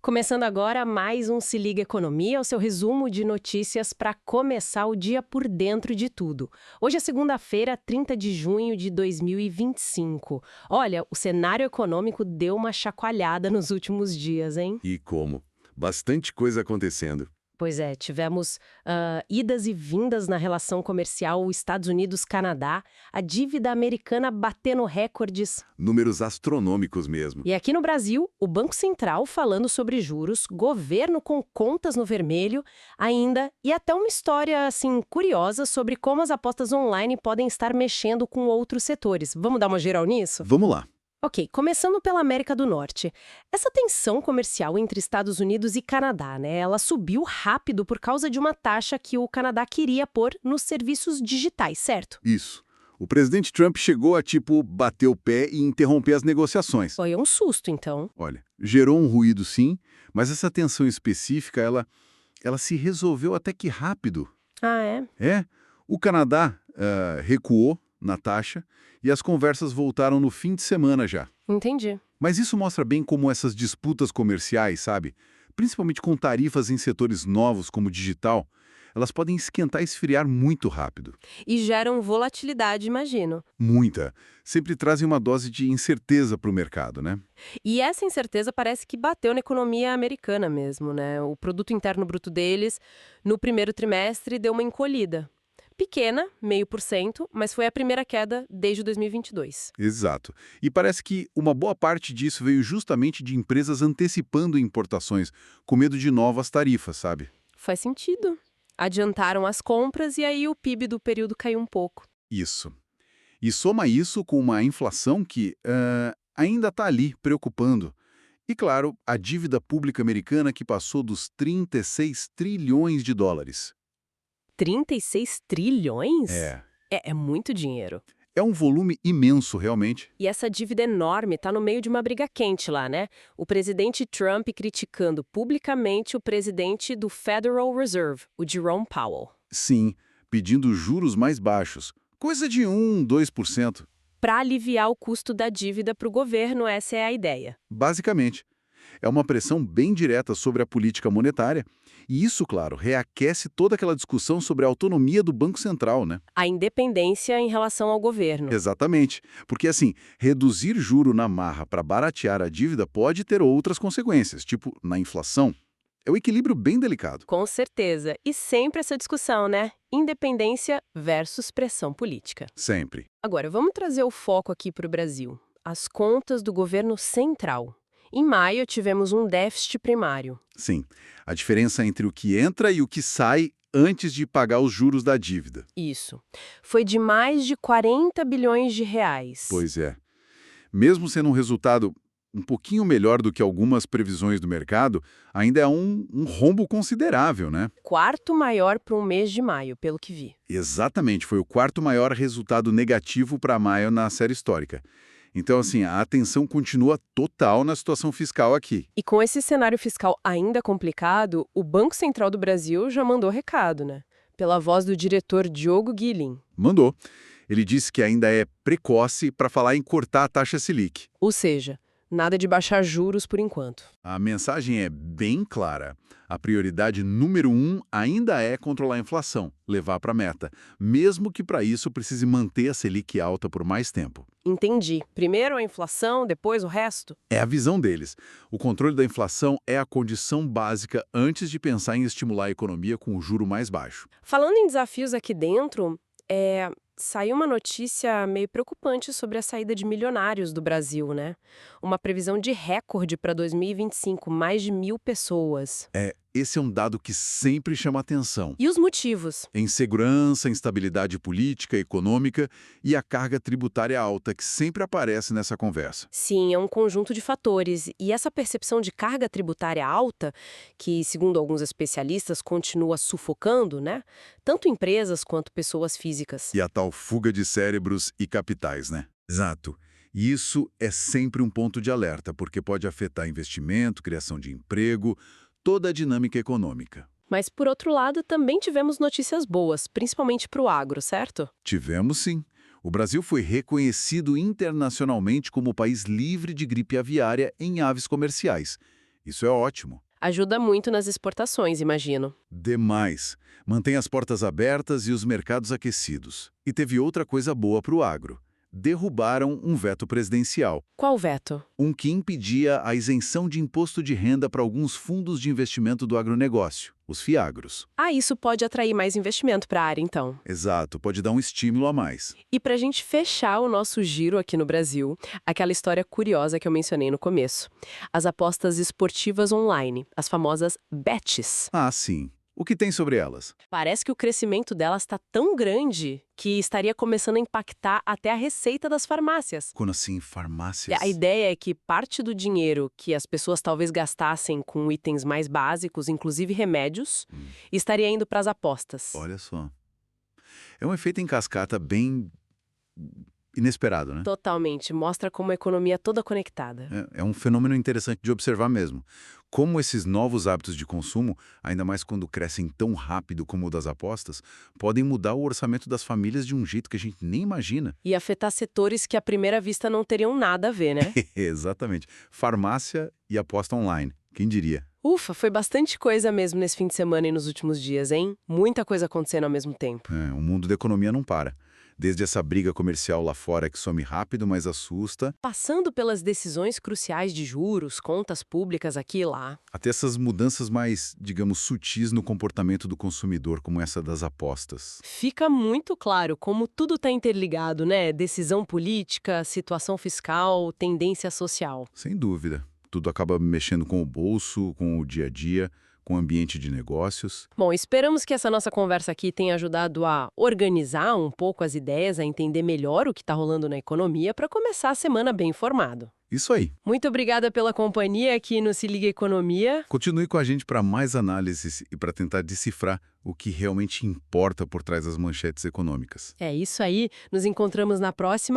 Começando agora mais um Se Liga Economia, o seu resumo de notícias para começar o dia por dentro de tudo. Hoje é segunda-feira, 30 de junho de 2025. Olha, o cenário econômico deu uma chacoalhada nos últimos dias, hein? E como? Bastante coisa acontecendo. Pois é, tivemos idas e vindas na relação comercial Estados Unidos-Canadá, a dívida americana batendo recordes. Números astronômicos mesmo. E aqui no Brasil, o Banco Central falando sobre juros, governo com contas no vermelho ainda, e até uma história, assim, curiosa sobre como as apostas online podem estar mexendo com outros setores. Vamos dar uma geral nisso? Vamos lá. Ok, começando pela América do Norte. Essa tensão comercial entre Estados Unidos e Canadá, né? Ela subiu rápido por causa de uma taxa que o Canadá queria pôr nos serviços digitais, certo? Isso. O presidente Trump chegou a, bater o pé e interromper as negociações. Foi um susto, então. Olha, gerou um ruído sim, mas essa tensão específica, ela se resolveu até que rápido. Ah, é? O Canadá recuou na taxa e as conversas voltaram no fim de semana já. Entendi. Mas isso mostra bem como essas disputas comerciais, sabe? Principalmente com tarifas em setores novos como o digital, elas podem esquentar e esfriar muito rápido. E geram volatilidade, imagino. Muita. Sempre trazem uma dose de incerteza para o mercado, né? E essa incerteza parece que bateu na economia americana mesmo, né? O produto interno bruto deles, no primeiro trimestre, deu uma encolhida. Pequena, 0,5%, mas foi a primeira queda desde 2022. Exato. E parece que uma boa parte disso veio justamente de empresas antecipando importações, com medo de novas tarifas, sabe? Faz sentido. Adiantaram as compras e aí o PIB do período caiu um pouco. Isso. E soma isso com uma inflação que ainda está ali, preocupando. E, claro, a dívida pública americana que passou dos 36 trilhões de dólares. 36 trilhões? É. É muito dinheiro. É um volume imenso, realmente. E essa dívida enorme está no meio de uma briga quente lá, né? O presidente Trump criticando publicamente o presidente do Federal Reserve, o Jerome Powell. Sim, pedindo juros mais baixos. Coisa de 2%. Para aliviar o custo da dívida para o governo, essa é a ideia. Basicamente. É uma pressão bem direta sobre a política monetária. E isso, claro, reaquece toda aquela discussão sobre a autonomia do Banco Central, né? A independência em relação ao governo. Exatamente. Porque, assim, reduzir juro na marra para baratear a dívida pode ter outras consequências, tipo na inflação. É um equilíbrio bem delicado. Com certeza. E sempre essa discussão, né? Independência versus pressão política. Sempre. Agora, vamos trazer o foco aqui para o Brasil. As contas do governo central. Em maio, tivemos um déficit primário. Sim. A diferença entre o que entra e o que sai antes de pagar os juros da dívida. Isso. Foi de mais de 40 bilhões de reais. Pois é. Mesmo sendo um resultado um pouquinho melhor do que algumas previsões do mercado, ainda é um rombo considerável, né? Quarto maior para um mês de maio, pelo que vi. Exatamente, foi o quarto maior resultado negativo para maio na série histórica. Então, assim, a atenção continua total na situação fiscal aqui. E com esse cenário fiscal ainda complicado, o Banco Central do Brasil já mandou recado, né? Pela voz do diretor Diogo Guilin. Mandou. Ele disse que ainda é precoce para falar em cortar a taxa Selic. Ou seja, nada de baixar juros por enquanto. A mensagem é bem clara. A prioridade número 1 ainda é controlar a inflação, levar para a meta, mesmo que para isso precise manter a Selic alta por mais tempo. Entendi. Primeiro a inflação, depois o resto? É a visão deles. O controle da inflação é a condição básica antes de pensar em estimular a economia com o juro mais baixo. Falando em desafios aqui dentro, saiu uma notícia meio preocupante sobre a saída de milionários do Brasil, né? Uma previsão de recorde para 2025, mais de 1.000 pessoas. Esse é um dado que sempre chama atenção. E os motivos? Insegurança, instabilidade política, econômica e a carga tributária alta que sempre aparece nessa conversa. Sim, é um conjunto de fatores. E essa percepção de carga tributária alta, que, segundo alguns especialistas, continua sufocando, né? Tanto empresas quanto pessoas físicas. E a tal fuga de cérebros e capitais, né? Exato. E isso é sempre um ponto de alerta, porque pode afetar investimento, criação de emprego, toda a dinâmica econômica. Mas, por outro lado, também tivemos notícias boas, principalmente para o agro, certo? Tivemos sim. O Brasil foi reconhecido internacionalmente como país livre de gripe aviária em aves comerciais. Isso é ótimo. Ajuda muito nas exportações, imagino. Demais. Mantém as portas abertas e os mercados aquecidos. E teve outra coisa boa para o agro. Derrubaram um veto presidencial. Qual veto? Um que impedia a isenção de imposto de renda para alguns fundos de investimento do agronegócio, os FIAGROS. Ah, isso pode atrair mais investimento para a área, então. Exato, pode dar um estímulo a mais. E para a gente fechar o nosso giro aqui no Brasil, aquela história curiosa que eu mencionei no começo. As apostas esportivas online, as famosas bets. Ah, sim. O que tem sobre elas? Parece que o crescimento delas está tão grande que estaria começando a impactar até a receita das farmácias. Quando assim, farmácias? A ideia é que parte do dinheiro que as pessoas talvez gastassem com itens mais básicos, inclusive remédios, estaria indo para as apostas. Olha só. É um efeito em cascata bem inesperado, né? Totalmente. Mostra como a economia é toda conectada. É um fenômeno interessante de observar mesmo. Como esses novos hábitos de consumo, ainda mais quando crescem tão rápido como o das apostas, podem mudar o orçamento das famílias de um jeito que a gente nem imagina. E afetar setores que à primeira vista não teriam nada a ver, né? Exatamente. Farmácia e aposta online. Quem diria? Ufa, foi bastante coisa mesmo nesse fim de semana e nos últimos dias, hein? Muita coisa acontecendo ao mesmo tempo. O mundo da economia não para. Desde essa briga comercial lá fora que some rápido, mas assusta, Passando pelas decisões cruciais de juros, contas públicas aqui e lá. até essas mudanças mais, digamos, sutis no comportamento do consumidor, como essa das apostas. Fica muito claro como tudo está interligado, né? Decisão política, situação fiscal, tendência social. Sem dúvida. Tudo acaba mexendo com o bolso, com o dia a dia, com o ambiente de negócios. Bom, esperamos que essa nossa conversa aqui tenha ajudado a organizar um pouco as ideias, a entender melhor o que está rolando na economia para começar a semana bem informado. Isso aí. Muito obrigada pela companhia aqui no Se Liga Economia. Continue com a gente para mais análises e para tentar decifrar o que realmente importa por trás das manchetes econômicas. É isso aí, nos encontramos na próxima.